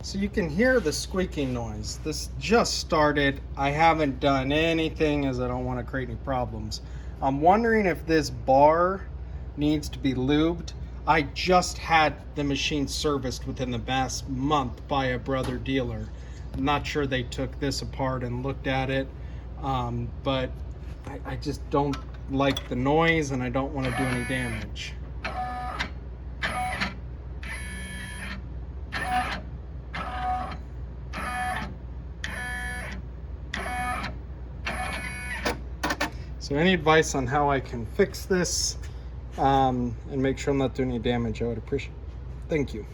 So you can hear the squeaking noise. This just started. I haven't done anything as I don't want to create any problems. I'm wondering if this bar needs to be lubed. I just had the machine serviced within the past month by a brother dealer. I'm not sure they took this apart and looked at it, but I just don't like the noise and I don't want to do any damage. So any advice on how I can fix this and make sure I'm not doing any damage, I would appreciate it. Thank you.